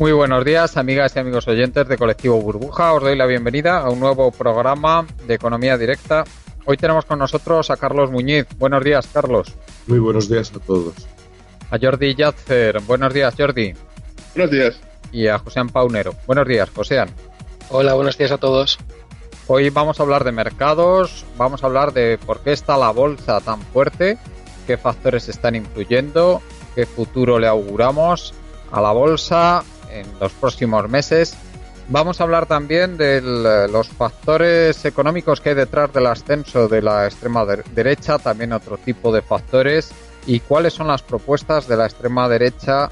Muy buenos días, amigas y amigos oyentes de Colectivo Burbuja. Os doy la bienvenida a un nuevo programa de Economía Directa. Hoy tenemos con nosotros a Carlos Muñiz. Buenos días, Carlos. Muy buenos días a todos. A Jordi Llàtzer. Buenos días, Jordi. Buenos días. Y a Josean Paunero. Buenos días, Josean. Hola, buenos días a todos. Hoy vamos a hablar de mercados, vamos a hablar de por qué está la bolsa tan fuerte, qué factores están influyendo, qué futuro le auguramos a la bolsa en los próximos meses. Vamos a hablar también de los factores económicos que hay detrás del ascenso de la extrema derecha, también otro tipo de factores, y cuáles son las propuestas de la extrema derecha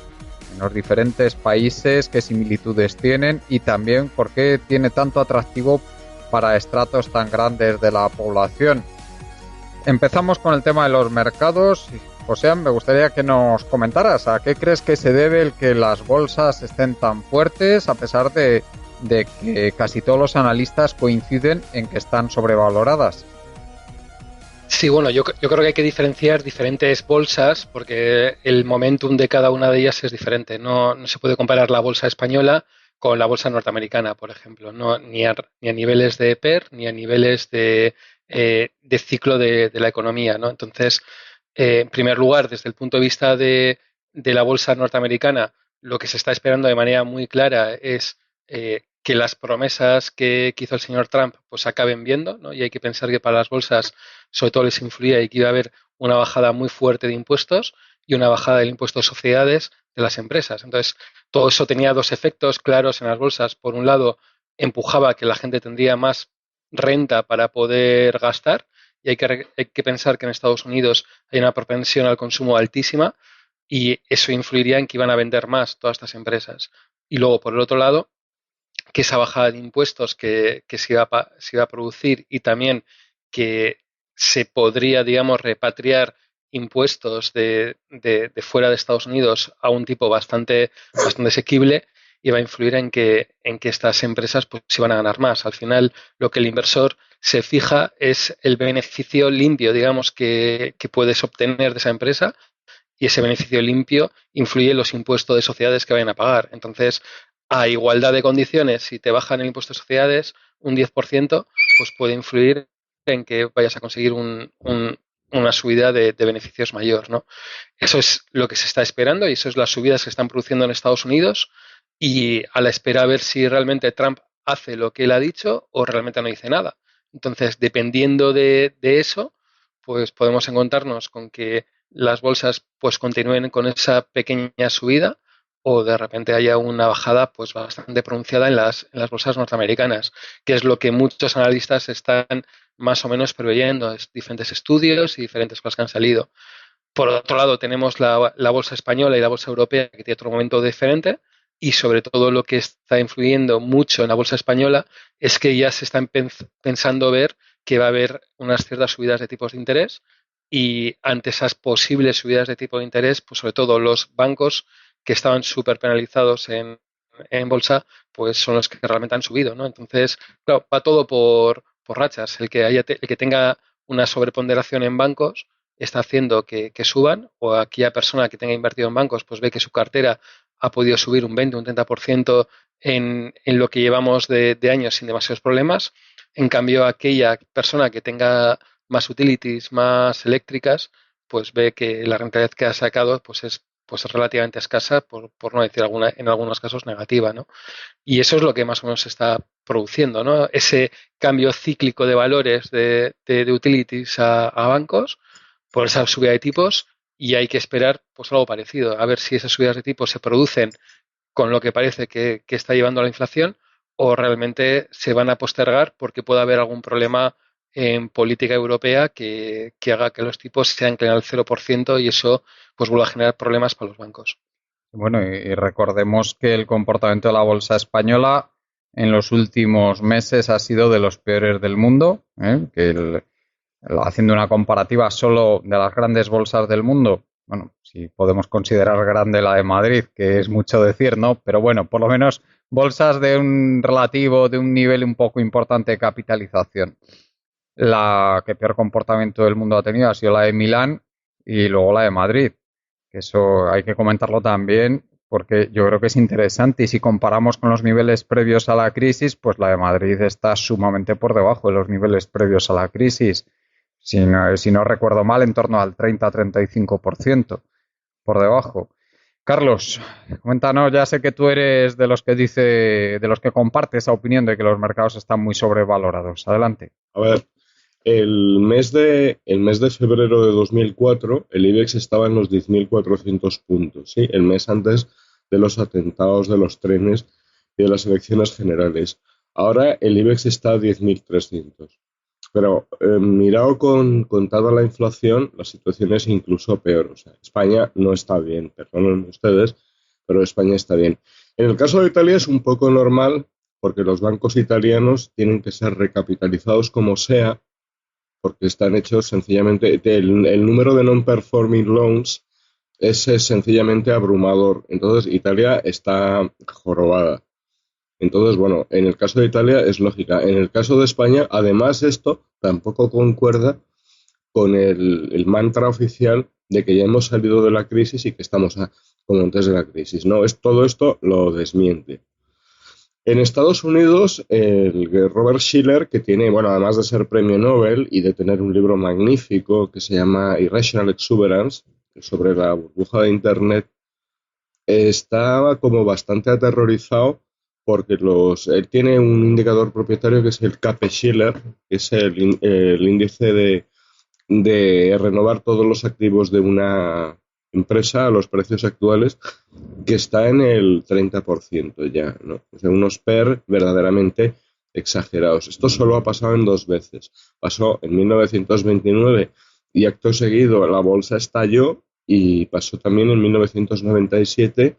en los diferentes países, qué similitudes tienen y también por qué tiene tanto atractivo para estratos tan grandes de la población. Empezamos con el tema de los mercados. José, me gustaría que nos comentaras a qué crees que se debe el que las bolsas estén tan fuertes, a pesar de que casi todos los analistas coinciden en que están sobrevaloradas. Sí, bueno, yo creo que hay que diferenciar diferentes bolsas porque el momentum de cada una de ellas es diferente. No se puede comparar la bolsa española con la bolsa norteamericana, por ejemplo, no ni a niveles de PER ni a niveles de ciclo de la economía, ¿no? Entonces, en primer lugar, desde el punto de vista de la bolsa norteamericana, lo que se está esperando de manera muy clara es que las promesas que hizo el señor Trump pues acaben viendo, ¿no? Y hay que pensar que para las bolsas sobre todo les influía y que iba a haber una bajada muy fuerte de impuestos y una bajada del impuesto de sociedades de las empresas. Entonces, todo eso tenía dos efectos claros en las bolsas. Por un lado, empujaba que la gente tendría más renta para poder gastar, y hay que pensar que en Estados Unidos hay una propensión al consumo altísima y eso influiría en que iban a vender más todas estas empresas. Y luego, por el otro lado, que esa bajada de impuestos que se iba a producir y también que se podría, digamos, repatriar impuestos de fuera de Estados Unidos a un tipo bastante asequible, iba a influir en que estas empresas pues iban a ganar más. Al final, lo que el inversor se fija es el beneficio limpio, digamos, que puedes obtener de esa empresa, y ese beneficio limpio influye en los impuestos de sociedades que vayan a pagar. Entonces, a igualdad de condiciones, si te bajan el impuesto de sociedades un 10%, pues puede influir en que vayas a conseguir una subida de beneficios mayor, ¿no? Eso es lo que se está esperando y eso es las subidas que están produciendo en Estados Unidos, y a la espera a ver si realmente Trump hace lo que él ha dicho o realmente no dice nada. Entonces, dependiendo de eso, pues podemos encontrarnos con que las bolsas pues continúen con esa pequeña subida o de repente haya una bajada pues bastante pronunciada en las bolsas norteamericanas, que es lo que muchos analistas están más o menos preveyendo. Es diferentes estudios y diferentes cosas que han salido. Por otro lado, tenemos la bolsa española y la bolsa europea, que tiene otro momento diferente, y sobre todo lo que está influyendo mucho en la bolsa española es que ya se está pensando ver que va a haber unas ciertas subidas de tipos de interés, y ante esas posibles subidas de tipo de interés, pues sobre todo los bancos que estaban súper penalizados en bolsa, pues son los que realmente han subido, ¿no? Entonces, claro, va todo por rachas. El que tenga una sobreponderación en bancos está haciendo que suban, o aquella persona que tenga invertido en bancos pues ve que su cartera ha podido subir un 20, un 30% en lo que llevamos de años sin demasiados problemas. En cambio, aquella persona que tenga más utilities, más eléctricas, pues ve que la rentabilidad que ha sacado pues es relativamente escasa, por no decir en algunos casos negativa, ¿no? Y eso es lo que más o menos se está produciendo, ¿no? Ese cambio cíclico de valores de utilities a bancos por esa subida de tipos, y hay que esperar pues algo parecido, a ver si esas subidas de tipos se producen con lo que parece que está llevando a la inflación, o realmente se van a postergar porque puede haber algún problema en política europea que haga que los tipos se anclen al 0%, y eso pues vuelva a generar problemas para los bancos. Bueno, y recordemos que el comportamiento de la bolsa española en los últimos meses ha sido de los peores del mundo, que haciendo una comparativa solo de las grandes bolsas del mundo, bueno, si podemos considerar grande la de Madrid, que es mucho decir, ¿no? Pero bueno, por lo menos bolsas de un nivel un poco importante de capitalización. la que peor comportamiento del mundo ha tenido ha sido la de Milán y luego la de Madrid. Eso hay que comentarlo también porque yo creo que es interesante y si comparamos con los niveles previos a la crisis, pues la de Madrid está sumamente por debajo de los niveles previos a la crisis. Si no recuerdo mal, en torno al 30-35% por debajo. Carlos, coméntanos, ya sé que tú eres de los que comparte esa opinión de que los mercados están muy sobrevalorados. Adelante. A ver, el mes de febrero de 2004, el IBEX estaba en los 10.400 puntos, ¿sí? El mes antes de los atentados de los trenes y de las elecciones generales. Ahora el IBEX está a 10.300. Pero mirado con toda la inflación, la situación es incluso peor. O sea, España no está bien, perdonen ustedes, pero España está bien. En el caso de Italia es un poco normal porque los bancos italianos tienen que ser recapitalizados como sea, porque están hechos sencillamente, el número de non-performing loans es sencillamente abrumador. Entonces Italia está jorobada. Entonces, bueno, en el caso de Italia es lógica. En el caso de España, además, esto tampoco concuerda con el mantra oficial de que ya hemos salido de la crisis y que estamos como antes de la crisis. No, todo esto lo desmiente. En Estados Unidos, el Robert Shiller, que tiene, bueno, además de ser premio Nobel y de tener un libro magnífico que se llama Irrational Exuberance, sobre la burbuja de Internet, estaba como bastante aterrorizado porque él tiene un indicador propietario que es el Case-Shiller, que es el índice de renovar todos los activos de una empresa a los precios actuales, que está en el 30% ya, ¿no? O sea, unos PER verdaderamente exagerados. Esto solo ha pasado en 2 veces. Pasó en 1929 y acto seguido la bolsa estalló y pasó también en 1997.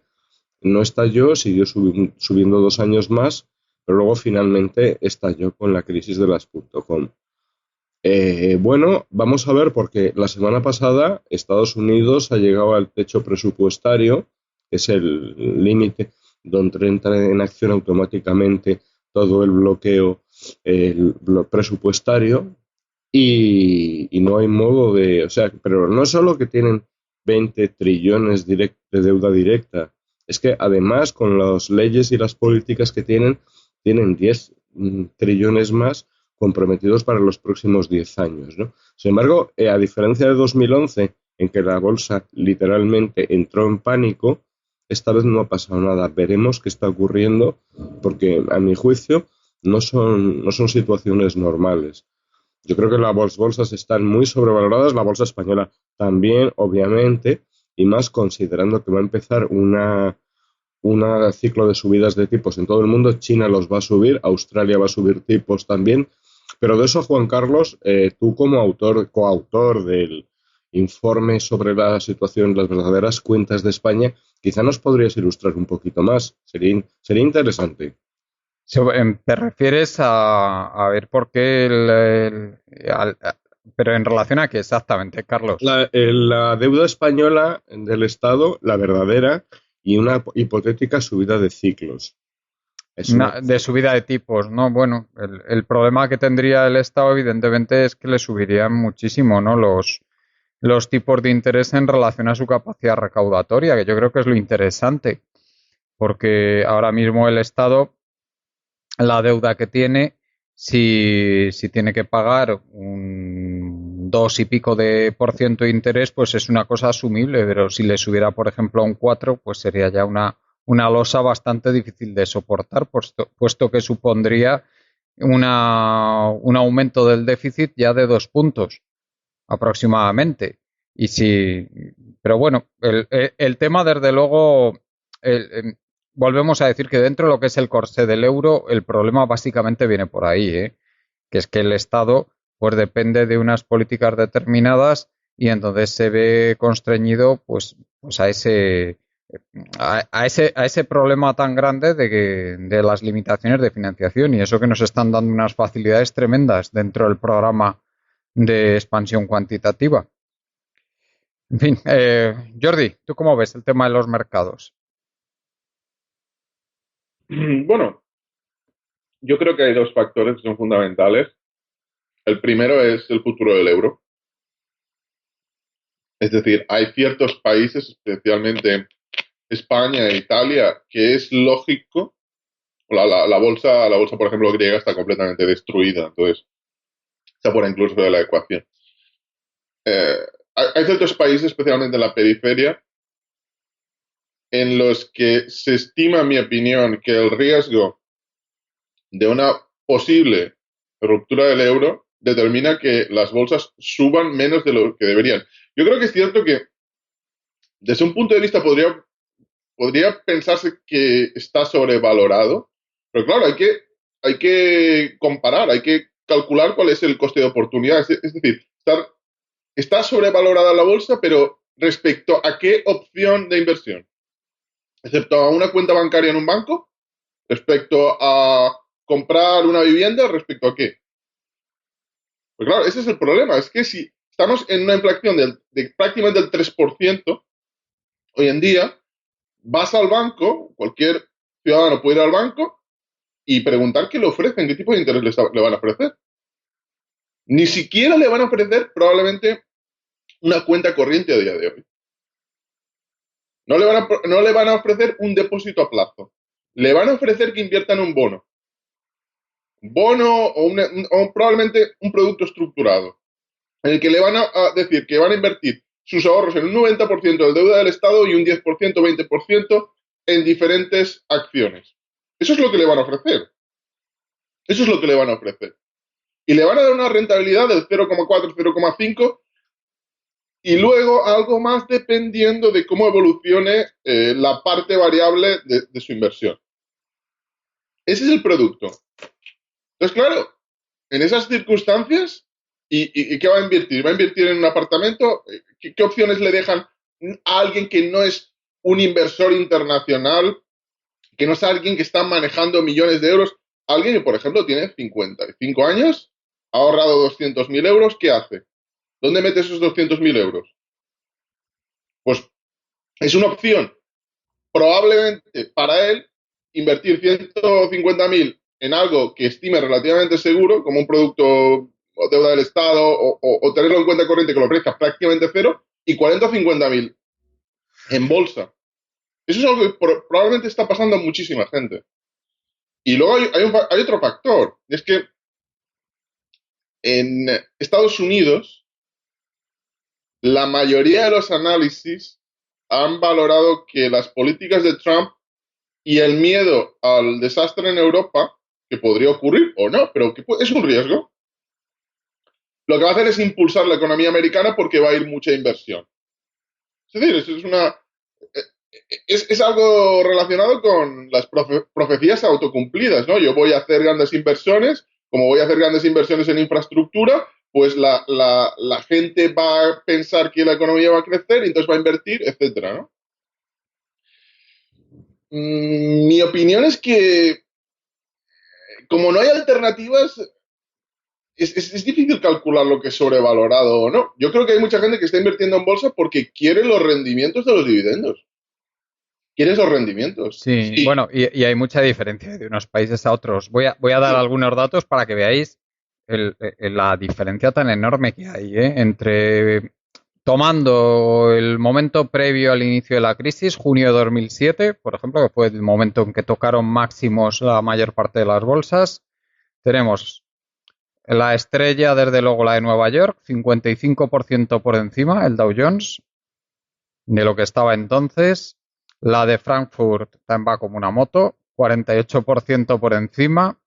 No estalló, siguió subiendo 2 años más, pero luego finalmente estalló con la crisis de las .com. Bueno, vamos a ver porque la semana pasada Estados Unidos ha llegado al techo presupuestario, que es el límite donde entra en acción automáticamente todo el bloqueo presupuestario y no hay modo de, o sea, pero no es solo que tienen 20 trillones de deuda directa, es que además con las leyes y las políticas que tienen 10 trillones más comprometidos para los próximos 10 años, ¿no? Sin embargo, a diferencia de 2011, en que la bolsa literalmente entró en pánico, esta vez no ha pasado nada. Veremos qué está ocurriendo, porque a mi juicio no son situaciones normales. Yo creo que las bolsas están muy sobrevaloradas, la bolsa española también, obviamente, y más considerando que va a empezar un ciclo de subidas de tipos en todo el mundo. China los va a subir, Australia va a subir tipos también. Pero de eso, Juan Carlos, tú como coautor del informe sobre la situación, las verdaderas cuentas de España, quizá nos podrías ilustrar un poquito más. Sería interesante. ¿Te refieres a ver por qué pero en relación a qué exactamente, Carlos? La deuda española del Estado, la verdadera, y una hipotética subida de ciclos. Es una De subida de tipos, ¿no? Bueno, el problema que tendría el Estado, evidentemente, es que le subirían muchísimo, ¿no? Los tipos de interés en relación a su capacidad recaudatoria, que yo creo que es lo interesante, porque ahora mismo el Estado, la deuda que tiene, si tiene que pagar un 2 y pico de por ciento de interés, pues es una cosa asumible, pero si le subiera, por ejemplo, a un 4, pues sería ya una losa bastante difícil de soportar, puesto que supondría un aumento del déficit ya de 2 puntos aproximadamente. Pero bueno, el tema, desde luego, volvemos a decir que dentro de lo que es el corsé del euro, el problema básicamente viene por ahí, ¿eh? Que es que el Estado pues depende de unas políticas determinadas y entonces se ve constreñido pues a ese problema tan grande de las limitaciones de financiación y eso que nos están dando unas facilidades tremendas dentro del programa de expansión cuantitativa. En fin, Jordi, ¿tú cómo ves el tema de los mercados? Bueno, yo creo que hay dos factores que son fundamentales. El primero es el futuro del euro. Es decir, hay ciertos países, especialmente España e Italia, que es lógico. La bolsa, por ejemplo, griega está completamente destruida, entonces está por incluso de la ecuación. Eh, hay ciertos países, especialmente en la periferia, en los que se estima, en mi opinión, que el riesgo de una posible ruptura del euro determina que las bolsas suban menos de lo que deberían. Yo creo que es cierto que, desde un punto de vista, podría pensarse que está sobrevalorado, pero claro, hay que comparar, hay que calcular cuál es el coste de oportunidad. Es decir, está sobrevalorada la bolsa, pero respecto a qué opción de inversión, excepto a una cuenta bancaria en un banco, respecto a comprar una vivienda, respecto a qué. Pues claro, ese es el problema, es que si estamos en una inflación de prácticamente el 3% hoy en día, vas al banco, cualquier ciudadano puede ir al banco y preguntar qué le ofrecen, qué tipo de interés le van a ofrecer. Ni siquiera le van a ofrecer probablemente una cuenta corriente a día de hoy. No le van a ofrecer un depósito a plazo. Le van a ofrecer que invierta en un bono. Bono o probablemente un producto estructurado, en el que le van a decir que van a invertir sus ahorros en un 90% de deuda del Estado y un 10%, 20% en diferentes acciones. Eso es lo que le van a ofrecer. Eso es lo que le van a ofrecer. Y le van a dar una rentabilidad del 0,4, 0,5 y luego algo más dependiendo de cómo evolucione la parte variable de su inversión. Ese es el producto. Entonces, claro, en esas circunstancias, ¿y qué va a invertir? ¿Va a invertir en un apartamento? ¿Qué opciones le dejan a alguien que no es un inversor internacional, que no es alguien que está manejando millones de euros? Alguien que, por ejemplo, tiene 55 años, ha ahorrado 200.000 euros, ¿qué hace? ¿Dónde mete esos 200.000 euros? Pues es una opción. Probablemente para él invertir 150.000 en algo que estime relativamente seguro, como un producto o deuda del Estado, o tenerlo en cuenta corriente que lo ofrezca prácticamente cero, y 40 o 50.000 en bolsa. Eso es algo que probablemente está pasando a muchísima gente. Y luego hay otro factor, y es que en Estados Unidos la mayoría de los análisis han valorado que las políticas de Trump y el miedo al desastre en Europa, que podría ocurrir o no, pero que es un riesgo, lo que va a hacer es impulsar la economía americana porque va a ir mucha inversión. Es decir, es algo relacionado con las profecías autocumplidas, ¿no? Yo voy a hacer grandes inversiones, como voy a hacer grandes inversiones en infraestructura, pues la gente va a pensar que la economía va a crecer y entonces va a invertir, etcétera, ¿no? Mi opinión es que, como no hay alternativas, es difícil calcular lo que es sobrevalorado o no. Yo creo que hay mucha gente que está invirtiendo en bolsa porque quiere los rendimientos de los dividendos. Quiere esos rendimientos. Sí, bueno, y hay mucha diferencia de unos países a otros. Voy a dar algunos datos para que veáis la diferencia tan enorme que hay, entre tomando el momento previo al inicio de la crisis, junio de 2007, por ejemplo, que fue el momento en que tocaron máximos la mayor parte de las bolsas. Tenemos la estrella, desde luego, la de Nueva York, 55% por encima, el Dow Jones, de lo que estaba entonces. La de Frankfurt también va como una moto, 48% por encima.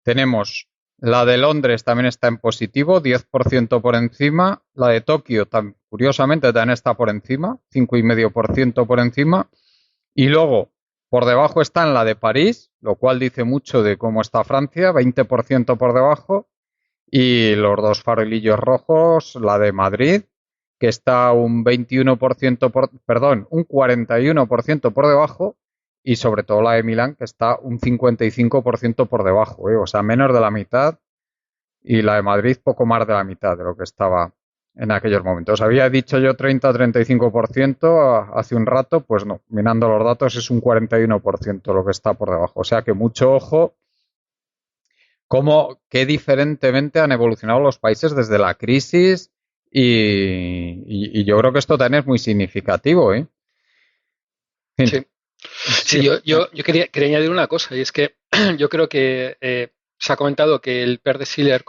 Tenemos la de Londres, también está en positivo, 10% por encima. La de Tokio, curiosamente, también está por encima, 5,5% por encima. Y luego, por debajo está la de París, lo cual dice mucho de cómo está Francia, 20% por debajo. Y los dos farolillos rojos, la de Madrid, que está un 21% un 41% por debajo, y sobre todo la de Milán, que está un 55% por debajo, o sea, menos de la mitad, y la de Madrid poco más de la mitad de lo que estaba en aquellos momentos. Había dicho yo 30-35% hace un rato, pues no, mirando los datos es un 41% lo que está por debajo, o sea que mucho ojo qué diferentemente han evolucionado los países desde la crisis y yo creo que esto también es muy significativo, ¿eh? En fin, Sí, sí, yo quería añadir una cosa, y es que yo creo que se ha comentado que el PER de Schiller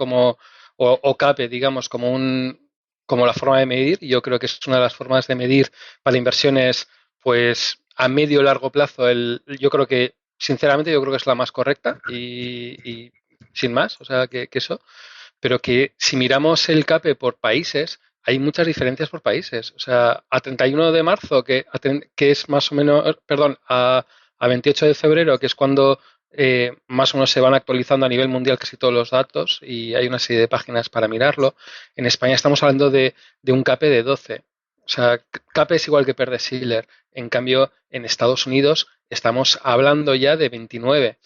o CAPE, digamos, como la forma de medir, y yo creo que es una de las formas de medir para inversiones, pues a medio o largo plazo, yo creo que, sinceramente, yo creo que es la más correcta y sin más, o sea, que eso. Pero que si miramos el CAPE por países, hay muchas diferencias por países. O sea, a 31 de marzo, que es más o menos, perdón, a 28 de febrero, que es cuando más o menos se van actualizando a nivel mundial casi todos los datos y hay una serie de páginas para mirarlo. En España estamos hablando de un CAPE de 12. O sea, CAPE es igual que PER de Schiller. En cambio, en Estados Unidos estamos hablando ya de 29.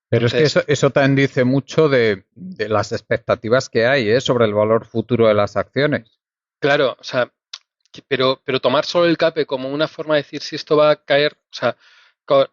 pero es que Entonces, eso también dice mucho de las expectativas que hay, ¿eh? Sobre el valor futuro de las acciones. claro, o sea, pero tomar solo el CAPE como una forma de decir si esto va a caer, o sea, co-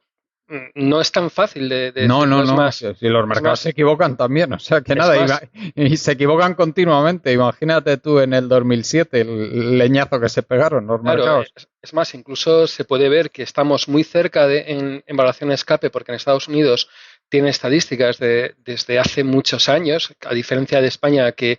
no es tan fácil de No, no, decirlo, no, si los es mercados se más, equivocan también, o sea que es nada, más, y se equivocan continuamente. Imagínate tú en el 2007 el leñazo que se pegaron los claro, mercados. es más, incluso se puede ver que estamos muy cerca en valoración de escape, porque en Estados Unidos tiene estadísticas desde hace muchos años, a diferencia de España, que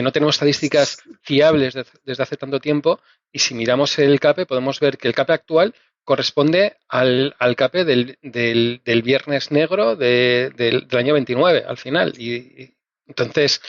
no tenemos estadísticas fiables desde hace tanto tiempo, y si miramos el CAPE podemos ver que el CAPE actual corresponde al CAPE del Viernes Negro del año 29 al final. Y entonces,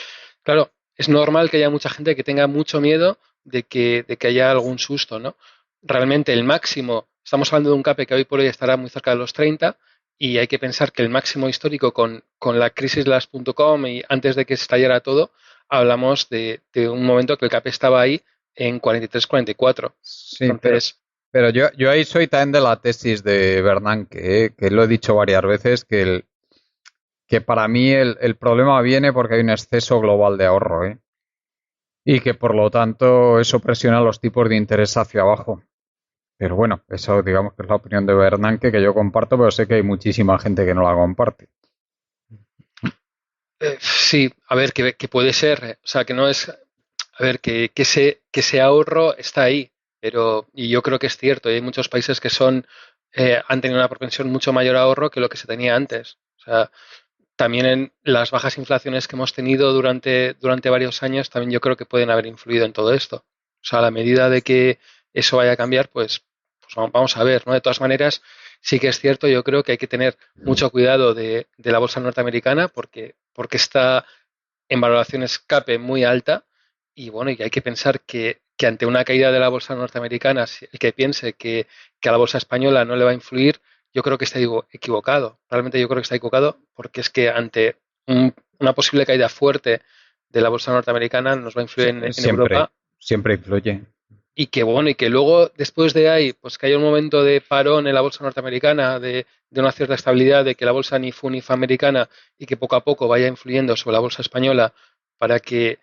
claro, es normal que haya mucha gente que tenga mucho miedo de que haya algún susto, ¿no? Realmente el máximo, estamos hablando de un CAPE que hoy por hoy estará muy cerca de los 30, y hay que pensar que el máximo histórico con la crisis de las .com y antes de que estallara todo, hablamos de un momento que el CAP estaba ahí en 43-44. Sí, Entonces, pero yo ahí soy también de la tesis de Bernanke, que lo he dicho varias veces, que para mí el problema viene porque hay un exceso global de ahorro, ¿eh? Y que por lo tanto eso presiona los tipos de interés hacia abajo. Pero bueno, eso digamos que es la opinión de Bernanke que yo comparto, pero sé que hay muchísima gente que no la comparte. sí, a ver, que puede ser, o sea, que no es, a ver, que ese ahorro está ahí, pero, y yo creo que es cierto, y hay muchos países que han tenido una propensión mucho mayor a ahorro que lo que se tenía antes. O sea, también en las bajas inflaciones que hemos tenido durante varios años, también yo creo que pueden haber influido en todo esto. O sea, a la medida de que eso vaya a cambiar, pues vamos a ver, ¿no? De todas maneras, sí que es cierto, yo creo que hay que tener mucho cuidado de la bolsa norteamericana porque está en valoración escape muy alta y bueno, y hay que pensar que ante una caída de la bolsa norteamericana, el que piense que a la bolsa española no le va a influir, yo creo que está equivocado. Realmente yo creo que está equivocado porque es que ante una posible caída fuerte de la bolsa norteamericana nos va a influir en Siempre, Europa siempre influye. y que bueno, y que luego después de ahí, pues que haya un momento de parón en la bolsa norteamericana, de una cierta estabilidad, de que la bolsa ni fu ni fa americana y que poco a poco vaya influyendo sobre la bolsa española para que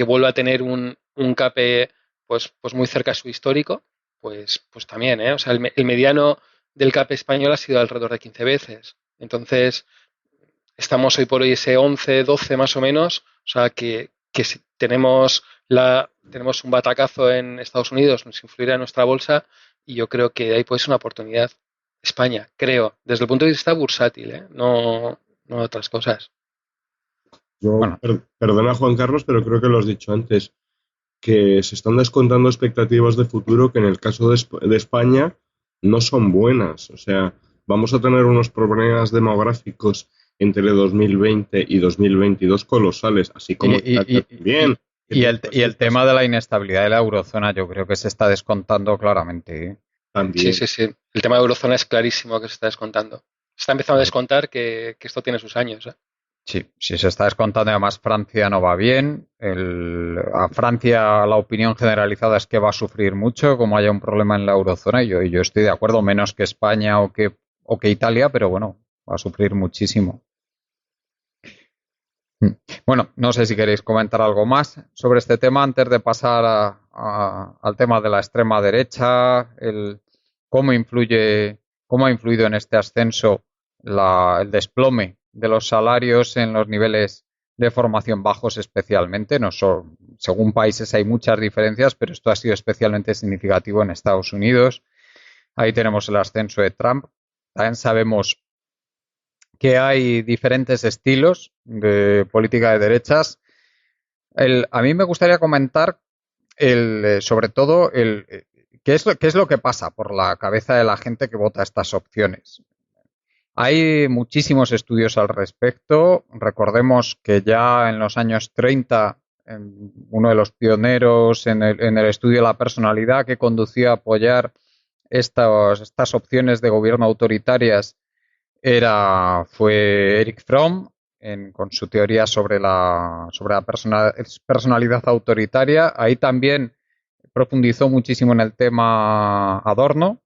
vuelva a tener un CAPE pues muy cerca a su histórico, pues también, ¿eh? O sea, el mediano del CAPE español ha sido alrededor de 15 veces. Entonces, estamos hoy por hoy ese 11, 12 más o menos, o sea que si tenemos un batacazo en Estados Unidos, nos influirá en nuestra bolsa y yo creo que ahí puede ser una oportunidad España, creo, desde el punto de vista bursátil, ¿eh? No otras cosas. Yo, Bueno, perdona Juan Carlos, pero creo que lo has dicho antes, que se están descontando expectativas de futuro que en el caso de España no son buenas. O sea, vamos a tener unos problemas demográficos entre 2020 y 2022 colosales, así como y, Italia también, que tiene unas y el cifras tema de la inestabilidad de la eurozona yo creo que se está descontando claramente, ¿eh? Sí, también. sí, sí. El tema de eurozona es clarísimo que se está descontando. Se está empezando a descontar que esto tiene sus años, ¿eh? Sí, sí se está descontando. Además, Francia no va bien. A Francia la opinión generalizada es que va a sufrir mucho como haya un problema en la eurozona. Y yo estoy de acuerdo, menos que España o que Italia, pero bueno, va a sufrir muchísimo. Bueno, no sé si queréis comentar algo más sobre este tema antes de pasar al tema de la extrema derecha, cómo influye, cómo ha influido en este ascenso el desplome de los salarios en los niveles de formación bajos especialmente. No son, según países hay muchas diferencias, pero esto ha sido especialmente significativo en Estados Unidos. Ahí tenemos el ascenso de Trump. También sabemos que hay diferentes estilos de política de derechas. A mí me gustaría comentar sobre todo qué es lo que pasa por la cabeza de la gente que vota estas opciones. Hay muchísimos estudios al respecto. Recordemos que ya en los años 30, uno de los pioneros en el estudio de la personalidad que conducía a apoyar estas opciones de gobierno autoritarias fue Eric Fromm con su teoría sobre la personalidad autoritaria. Ahí también profundizó muchísimo en el tema Adorno,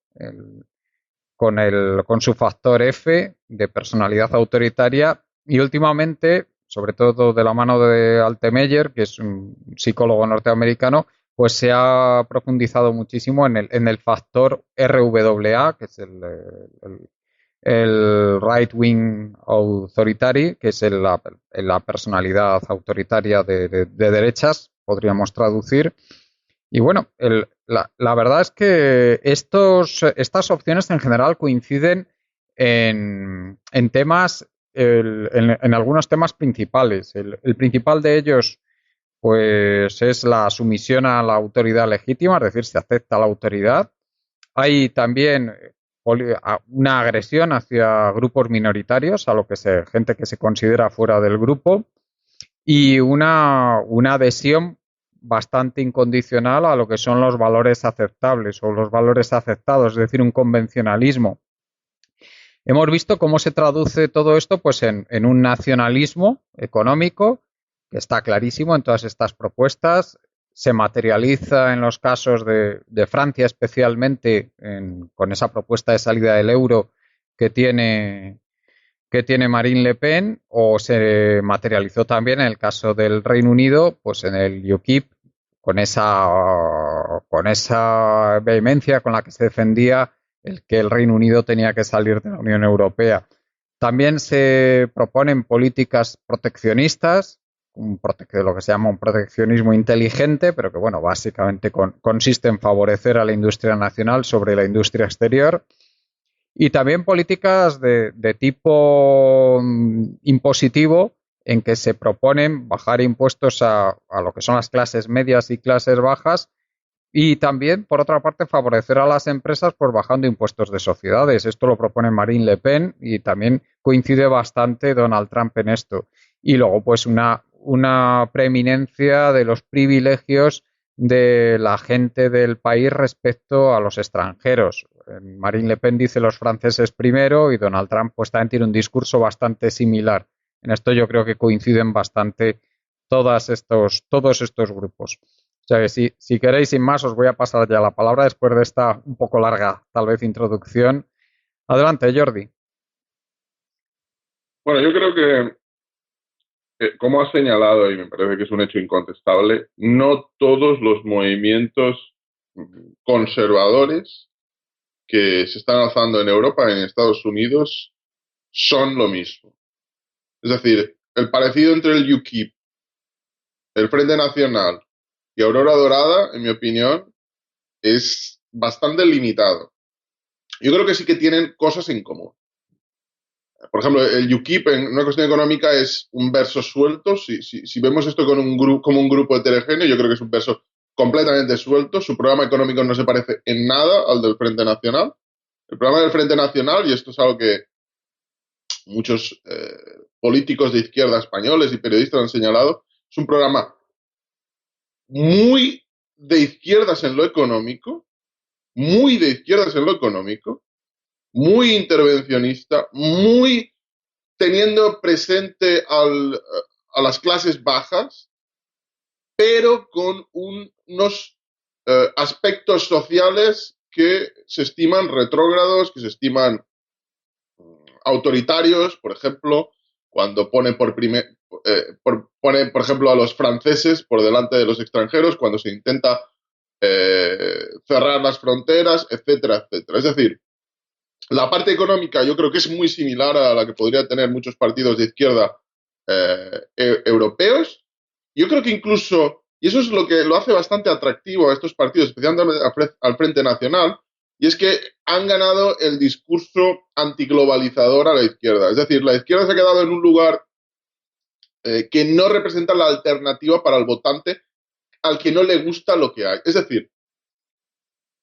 con su factor F de personalidad autoritaria, y últimamente, sobre todo de la mano de Altemeyer, que es un psicólogo norteamericano, pues se ha profundizado muchísimo en el factor RWA, que es el Right Wing Authority, que es la personalidad autoritaria de derechas, podríamos traducir. Y bueno, la verdad es que estas opciones en general coinciden en temas, en algunos temas principales. El principal de ellos, pues, es la sumisión a la autoridad legítima, es decir, se acepta la autoridad. Hay también una agresión hacia grupos minoritarios, gente que se considera fuera del grupo, y una adhesión bastante incondicional a lo que son los valores aceptables o los valores aceptados, es decir, un convencionalismo. Hemos visto cómo se traduce todo esto pues en un nacionalismo económico que está clarísimo en todas estas propuestas. Se materializa en los casos de Francia especialmente con esa propuesta de salida del euro que tiene Marine Le Pen, o se materializó también en el caso del Reino Unido, pues en el UKIP, con esa vehemencia con la que se defendía que el Reino Unido tenía que salir de la Unión Europea. También se proponen políticas proteccionistas, lo que se llama un proteccionismo inteligente, pero que bueno, básicamente consiste en favorecer a la industria nacional sobre la industria exterior. Y también políticas de tipo impositivo, en que se proponen bajar impuestos a lo que son las clases medias y clases bajas, y también, por otra parte, favorecer a las empresas por bajando impuestos de sociedades. Esto lo propone Marine Le Pen y también coincide bastante Donald Trump en esto. Y luego, pues, una preeminencia de los privilegios de la gente del país respecto a los extranjeros. Marine Le Pen dice los franceses primero, y Donald Trump pues también tiene un discurso bastante similar. En esto yo creo que coinciden bastante todos estos grupos. O sea que si queréis, sin más, os voy a pasar ya la palabra después de esta un poco larga, tal vez, introducción. Adelante, Jordi. Bueno, yo creo que, como has señalado, y me parece que es un hecho incontestable, no todos los movimientos conservadores que se están alzando en Europa, en Estados Unidos, son lo mismo. Es decir, el parecido entre el UKIP, el Frente Nacional y Aurora Dorada, en mi opinión, es bastante limitado. Yo creo que sí que tienen cosas en común. Por ejemplo, el UKIP en una cuestión económica es un verso suelto. Si vemos esto como un grupo heterogéneo, yo creo que es un verso completamente suelto. Su programa económico no se parece en nada al del Frente Nacional. El programa del Frente Nacional, y esto es algo que muchos políticos de izquierda españoles y periodistas han señalado, es un programa muy de izquierdas en lo económico, muy intervencionista, muy teniendo presente a las clases bajas, pero con unos aspectos sociales que se estiman retrógrados, que se estiman autoritarios. Por ejemplo, cuando pone por ejemplo a los franceses por delante de los extranjeros, cuando se intenta cerrar las fronteras, etcétera, etcétera. Es decir, La parte económica yo creo que es muy similar a la que podrían tener muchos partidos de izquierda europeos. Yo creo que incluso, y eso es lo que lo hace bastante atractivo a estos partidos, especialmente al Frente Nacional, y es que han ganado el discurso antiglobalizador a la izquierda. Es decir, la izquierda se ha quedado en un lugar que no representa la alternativa para el votante al que no le gusta lo que hay. Es decir,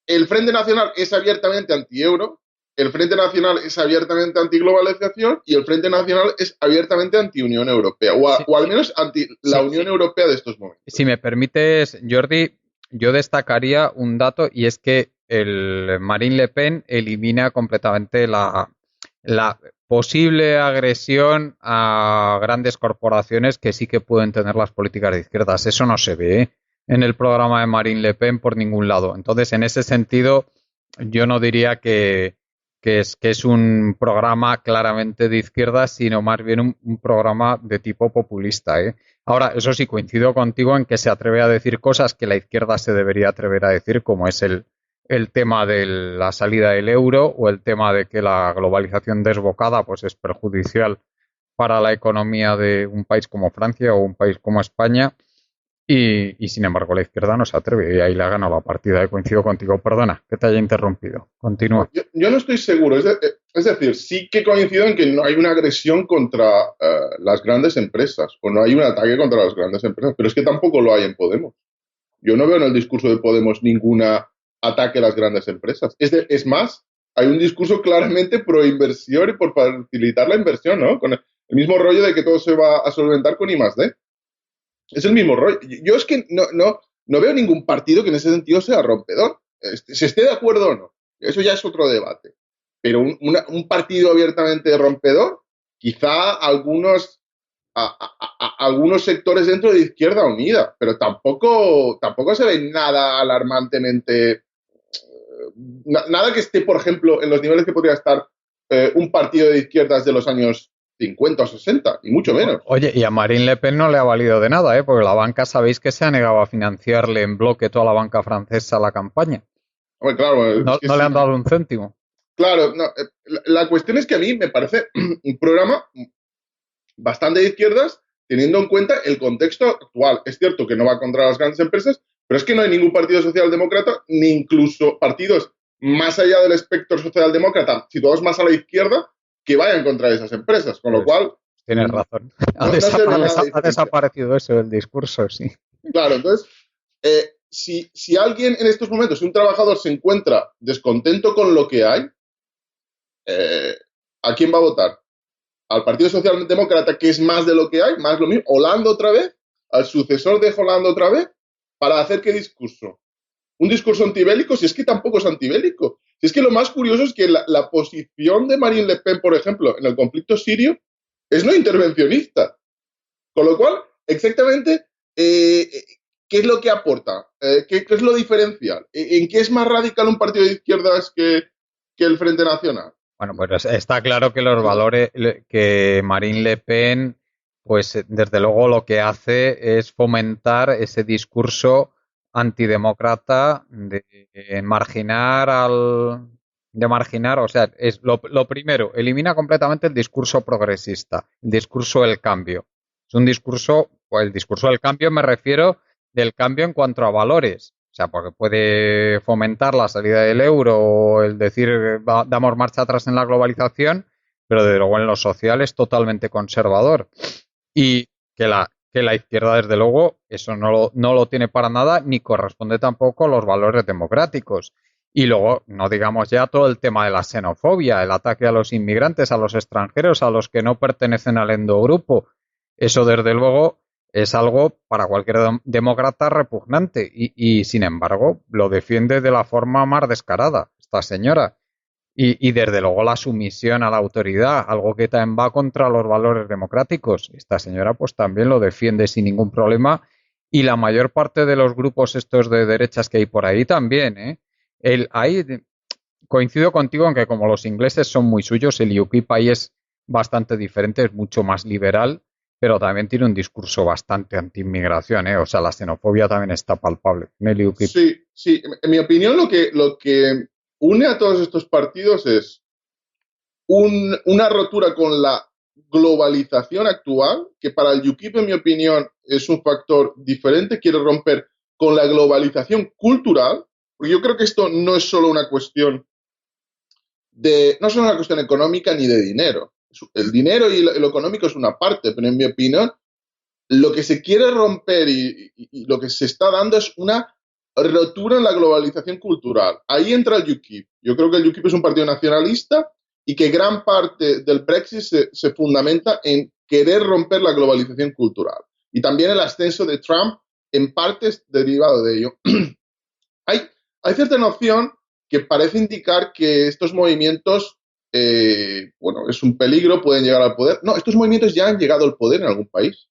el Frente Nacional es abiertamente anti-euro, el Frente Nacional es abiertamente anti-globalización y el Frente Nacional es abiertamente anti-Unión Europea, o al menos anti la Unión Europea de estos momentos. Si me permites, Jordi, yo destacaría un dato y es que el Marine Le Pen elimina completamente la posible agresión a grandes corporaciones que sí que pueden tener las políticas de izquierdas. Eso no se ve en el programa de Marine Le Pen por ningún lado. Entonces, en ese sentido, yo no diría que es un programa claramente de izquierda, sino más bien un programa de tipo populista. Ahora, eso sí, coincido contigo en que se atreve a decir cosas que la izquierda se debería atrever a decir, como es el tema de la salida del euro o el tema de que la globalización desbocada pues es perjudicial para la economía de un país como Francia o un país como España. Y sin embargo la izquierda no se atreve y ahí le ha ganado la partida. Coincido contigo. Perdona que te haya interrumpido. Continúa. Yo no estoy seguro. Es decir, sí que coincido en que no hay una agresión contra las grandes empresas o no hay un ataque contra las grandes empresas, pero es que tampoco lo hay en Podemos. Yo no veo en el discurso de Podemos ninguna ataque a las grandes empresas. Es más, hay un discurso claramente pro inversión y por facilitar la inversión, ¿no? Con el mismo rollo de que todo se va a solventar con I+D. Es el mismo rollo. Yo es que no veo ningún partido que en ese sentido sea rompedor. Si esté de acuerdo o no. Eso ya es otro debate. Pero un partido abiertamente rompedor, quizá algunos sectores dentro de Izquierda Unida, pero tampoco se ve nada alarmantemente, nada que esté, por ejemplo, en los niveles que podría estar un partido de izquierdas de los años 50 o 60, y mucho menos. Oye, y a Marine Le Pen no le ha valido de nada, porque la banca, sabéis que se ha negado a financiarle en bloque toda la banca francesa la campaña. Hombre, claro, no le han dado un céntimo. Claro, no, la cuestión es que a mí me parece un programa bastante de izquierdas, teniendo en cuenta el contexto actual. Es cierto que no va contra las grandes empresas, pero es que no hay ningún partido socialdemócrata, ni incluso partidos más allá del espectro socialdemócrata, situados más a la izquierda, que vayan contra esas empresas. Con lo cual... Tienes razón. Ha desaparecido eso del discurso, sí. Claro, entonces, si alguien en estos momentos, si un trabajador se encuentra descontento con lo que hay, ¿a quién va a votar? ¿Al Partido Socialdemócrata, que es más de lo que hay, más lo mismo? ¿Hollande otra vez? ¿Al sucesor de Hollande otra vez? ¿Para hacer qué discurso? ¿Un discurso antibélico? Si es que tampoco es antibélico. Si es que lo más curioso es que la posición de Marine Le Pen, por ejemplo, en el conflicto sirio, es no intervencionista. Con lo cual, exactamente, ¿qué es lo que aporta? ¿Qué es lo diferencial? ¿En qué es más radical un partido de izquierdas que el Frente Nacional? Bueno, pues está claro que los valores que Marine Le Pen, pues desde luego lo que hace es fomentar ese discurso antidemócrata de marginar, o sea, es lo primero, elimina completamente el discurso progresista, el discurso del cambio. Es un discurso, pues el discurso del cambio me refiero del cambio en cuanto a valores. O sea, porque puede fomentar la salida del euro o el decir damos marcha atrás en la globalización, pero desde luego en lo social es totalmente conservador. Y que la izquierda, desde luego, eso no lo tiene para nada, ni corresponde tampoco a los valores democráticos. Y luego, no digamos ya todo el tema de la xenofobia, el ataque a los inmigrantes, a los extranjeros, a los que no pertenecen al endogrupo. Eso, desde luego, es algo para cualquier demócrata repugnante y, sin embargo, lo defiende de la forma más descarada esta señora. Y desde luego la sumisión a la autoridad, algo que también va contra los valores democráticos. Esta señora pues también lo defiende sin ningún problema y la mayor parte de los grupos estos de derechas que hay por ahí también. Ahí coincido contigo en que como los ingleses son muy suyos, el UKIP ahí es bastante diferente, es mucho más liberal, pero también tiene un discurso bastante anti-inmigración, O sea, la xenofobia también está palpable en el UKIP. Sí. En mi opinión, lo que une a todos estos partidos es una rotura con la globalización actual, que para el UKIP, en mi opinión, es un factor diferente, quiere romper con la globalización cultural, porque yo creo que esto no es solo una cuestión no es una cuestión económica ni de dinero. El dinero y lo económico es una parte, pero en mi opinión, lo que se quiere romper y lo que se está dando es una rotura en la globalización cultural. Ahí entra el UKIP. Yo creo que el UKIP es un partido nacionalista y que gran parte del Brexit se fundamenta en querer romper la globalización cultural. Y también el ascenso de Trump en parte es derivado de ello. Hay cierta noción que parece indicar que estos movimientos, bueno, es un peligro, pueden llegar al poder. No, estos movimientos ya han llegado al poder en algún país.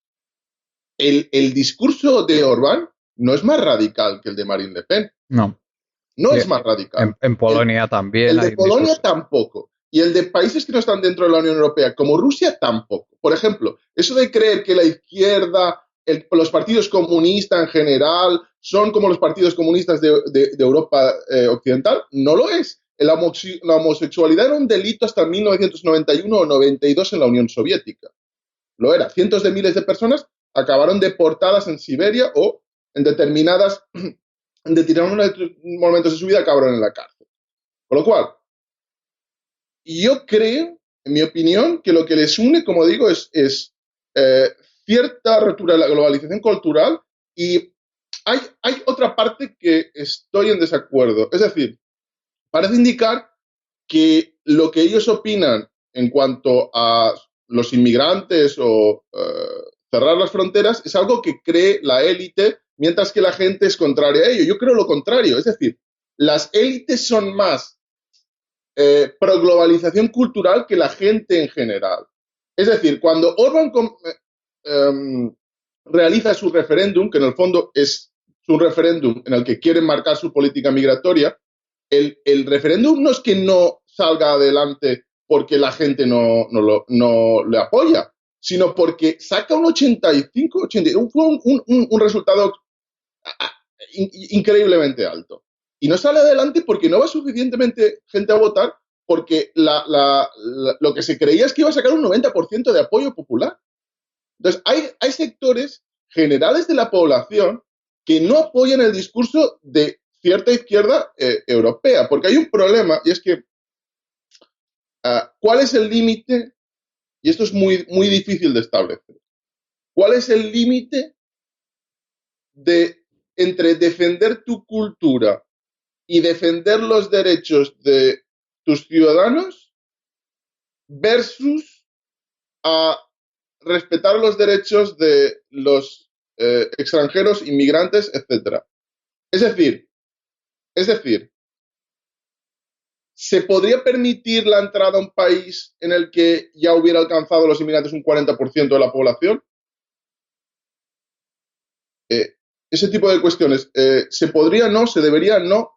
El discurso de Orbán no es más radical que el de Marine Le Pen. No. No es más radical. En Polonia también. El de Polonia tampoco. Y el de países que no están dentro de la Unión Europea, como Rusia, tampoco. Por ejemplo, eso de creer que la izquierda, los partidos comunistas en general, son como los partidos comunistas de Europa occidental, no lo es. La homosexualidad era un delito hasta 1991 o 92 en la Unión Soviética. Lo era. Cientos de miles de personas acabaron deportadas en Siberia o en determinados momentos de su vida acabaron en la cárcel. Con lo cual, yo creo, en mi opinión, que lo que les une, como digo, es cierta ruptura de la globalización cultural y hay otra parte que estoy en desacuerdo. Es decir, parece indicar que lo que ellos opinan en cuanto a los inmigrantes o cerrar las fronteras es algo que cree la élite, mientras que la gente es contraria a ello. Yo creo lo contrario. Es decir, las élites son más pro globalización cultural que la gente en general. Es decir, cuando Orbán realiza su referéndum, que en el fondo es un referéndum en el que quiere marcar su política migratoria, el referéndum no es que no salga adelante porque la gente no le apoya, sino porque saca un 85, fue un resultado increíblemente alto. Y no sale adelante porque no va suficientemente gente a votar, porque lo que se creía es que iba a sacar un 90% de apoyo popular. Entonces, hay sectores generales de la población que no apoyan el discurso de cierta izquierda europea, porque hay un problema, y es que ¿cuál es el límite? Y esto es muy, muy difícil de establecer. ¿Cuál es el límite entre defender tu cultura y defender los derechos de tus ciudadanos versus a respetar los derechos de los extranjeros, inmigrantes, etcétera? Es decir, ¿se podría permitir la entrada a un país en el que ya hubiera alcanzado los inmigrantes un 40% de la población? Ese tipo de cuestiones. ¿Se podría? No. ¿Se debería? No.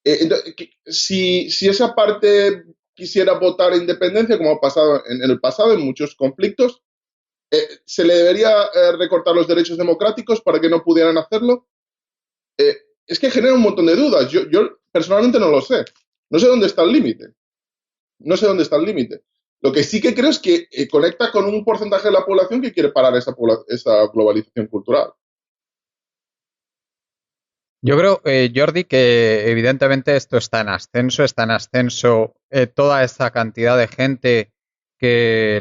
Entonces, si esa parte quisiera votar independencia, como ha pasado en el pasado en muchos conflictos, ¿se le debería recortar los derechos democráticos para que no pudieran hacerlo? Es que genera un montón de dudas. Yo personalmente no lo sé. No sé dónde está el límite. No sé dónde está el límite. Lo que sí que creo es que conecta con un porcentaje de la población que quiere parar esa globalización cultural. Yo creo, Jordi, que evidentemente esto está en ascenso toda esa cantidad de gente que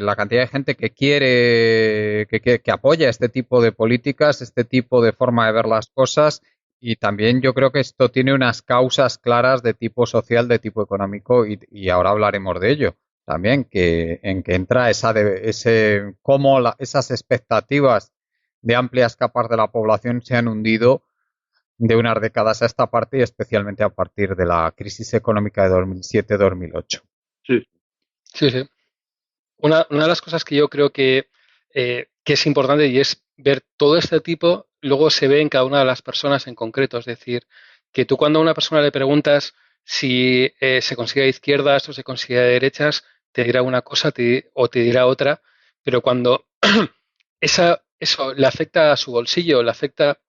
quiere, que apoya este tipo de políticas, este tipo de forma de ver las cosas, y también yo creo que esto tiene unas causas claras de tipo social, de tipo económico, y ahora hablaremos de ello también, en que entra cómo esas expectativas de amplias capas de la población se han hundido de unas décadas a esta parte y especialmente a partir de la crisis económica de 2007-2008. Sí. Sí, sí. Una de las cosas que yo creo que es importante y es ver todo este tipo, luego se ve en cada una de las personas en concreto. Es decir, que tú cuando a una persona le preguntas si se consigue de izquierdas o se consigue de derechas, te dirá una cosa o te dirá otra, pero cuando eso le afecta a su bolsillo, le afecta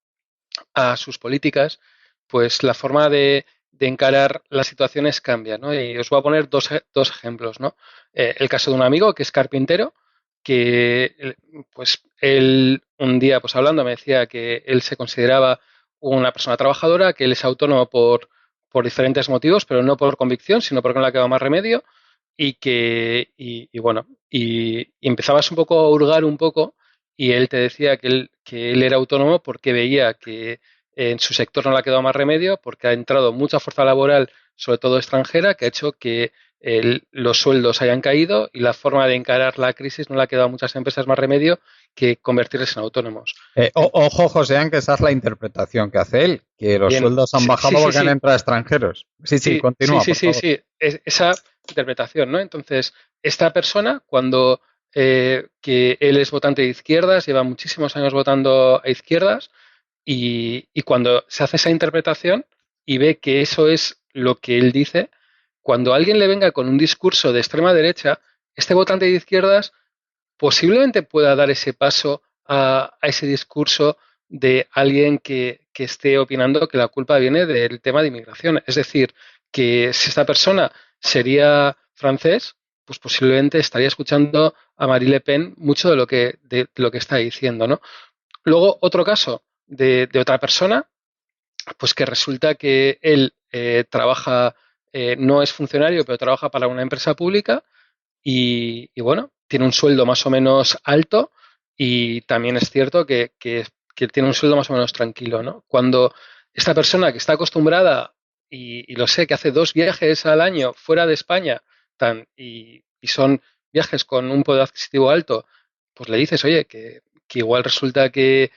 a sus políticas, pues la forma de de encarar las situaciones cambia, ¿no? Y os voy a poner dos ejemplos, ¿no? El caso de un amigo que es carpintero, que pues él un día pues hablando me decía que él se consideraba una persona trabajadora, que él es autónomo por diferentes motivos, pero no por convicción, sino porque no le ha quedado más remedio y bueno, y empezabas un poco a hurgar un poco y él te decía que él era autónomo porque veía que en su sector no le ha quedado más remedio, porque ha entrado mucha fuerza laboral, sobre todo extranjera, que ha hecho que los sueldos hayan caído y la forma de encarar la crisis no le ha quedado a muchas empresas más remedio que convertirse en autónomos. Ojo, Joséan, que esa es la interpretación que hace él, que los Bien, sueldos han bajado porque han entrado extranjeros. Sí, continúa, por favor. Sí, esa interpretación, ¿no? Entonces, esta persona, cuando que él es votante de izquierdas, lleva muchísimos años votando a izquierdas, y cuando se hace esa interpretación y ve que eso es lo que él dice, cuando alguien le venga con un discurso de extrema derecha, este votante de izquierdas posiblemente pueda dar ese paso a ese discurso de alguien que esté opinando que la culpa viene del tema de inmigración. Es decir, que si esta persona sería francés, pues posiblemente estaría escuchando a Marie Le Pen mucho de lo que está diciendo, ¿no? Luego, otro caso de otra persona, pues que resulta que él trabaja, no es funcionario, pero trabaja para una empresa pública y bueno, tiene un sueldo más o menos alto y también es cierto que tiene un sueldo más o menos tranquilo, ¿no? Cuando esta persona que está acostumbrada, y lo sé, que hace 2 viajes al año fuera de España y son viajes con un poder adquisitivo alto, pues le dices, oye, que igual resulta que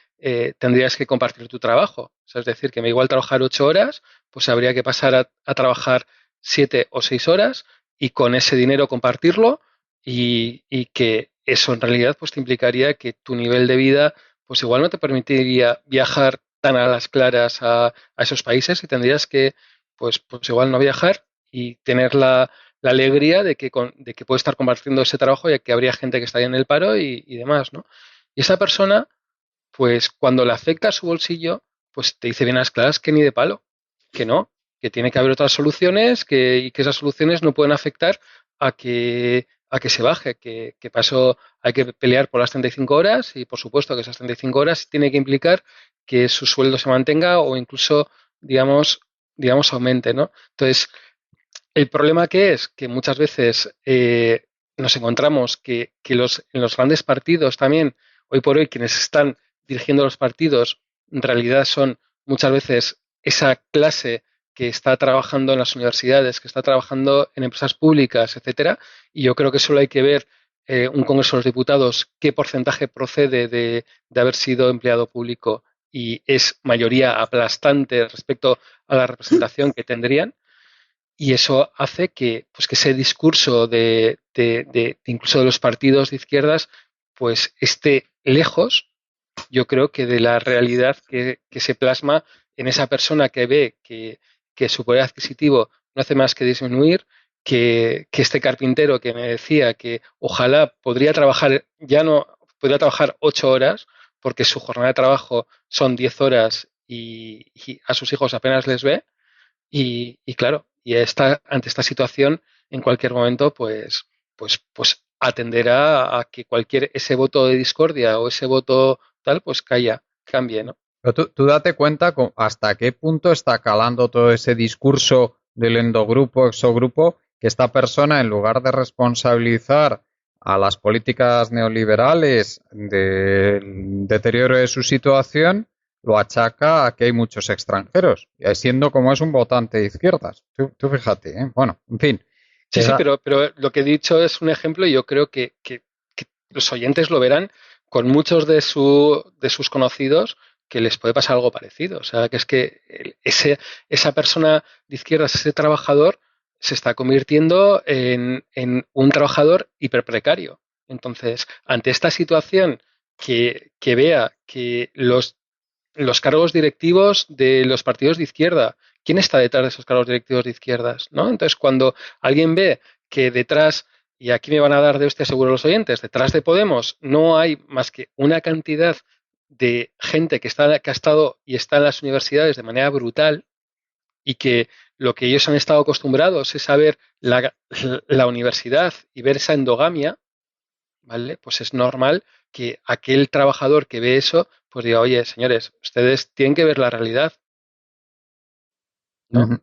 tendrías que compartir tu trabajo. O sea, es decir, que me igual trabajar 8 horas, pues habría que pasar a trabajar 7 o 6 horas y con ese dinero compartirlo y que eso en realidad pues te implicaría que tu nivel de vida pues igual no te permitiría viajar tan a las claras a esos países y tendrías que pues igual no viajar y tener la alegría de que puedes estar compartiendo ese trabajo ya que habría gente que estaría en el paro y demás, ¿no? Y esa persona pues cuando le afecta a su bolsillo pues te dice bien a las claras que ni de palo, que no, que tiene que haber otras soluciones y que esas soluciones no pueden afectar a que se baje, que para eso hay que pelear por las 35 horas y por supuesto que esas 35 horas tiene que implicar que su sueldo se mantenga o incluso, digamos, aumente, ¿no? Entonces, el problema que es que muchas veces nos encontramos que en los grandes partidos también, hoy por hoy, quienes están dirigiendo los partidos, en realidad son muchas veces esa clase que está trabajando en las universidades, que está trabajando en empresas públicas, etcétera, y yo creo que solo hay que ver un Congreso de los Diputados qué porcentaje procede de haber sido empleado público y es mayoría aplastante respecto a la representación que tendrían y eso hace que ese discurso incluso de los partidos de izquierdas pues esté lejos, yo creo que de la realidad que se plasma en esa persona que ve que su poder adquisitivo no hace más que disminuir, que este carpintero que me decía que ojalá podría trabajar 8 horas porque su jornada de trabajo son 10 horas y a sus hijos apenas les ve, y claro, ante esta situación, en cualquier momento, pues atenderá a que ese voto de discordia o ese voto tal, pues cambie, ¿no? Pero tú date cuenta hasta qué punto está calando todo ese discurso del endogrupo, exogrupo, que esta persona, en lugar de responsabilizar a las políticas neoliberales del deterioro de su situación, lo achaca a que hay muchos extranjeros, siendo como es un votante de izquierdas. Tú fíjate, ¿eh? Bueno, en fin. Sí, pero lo que he dicho es un ejemplo y yo creo que los oyentes lo verán con muchos de sus conocidos que les puede pasar algo parecido. O sea, que es que esa persona de izquierdas, ese trabajador, se está convirtiendo en un trabajador hiperprecario. Entonces, ante esta situación que vea que los cargos directivos de los partidos de izquierda, ¿quién está detrás de esos cargos directivos de izquierdas? ¿No? Entonces, cuando alguien ve que detrás, y aquí me van a dar de hostia seguro los oyentes, detrás de Podemos no hay más que una cantidad de gente que ha estado y está en las universidades de manera brutal y que lo que ellos han estado acostumbrados es a ver la universidad y ver esa endogamia, ¿vale? Pues es normal que aquel trabajador que ve eso, pues diga, oye, señores, ustedes tienen que ver la realidad, ¿no? Ujú.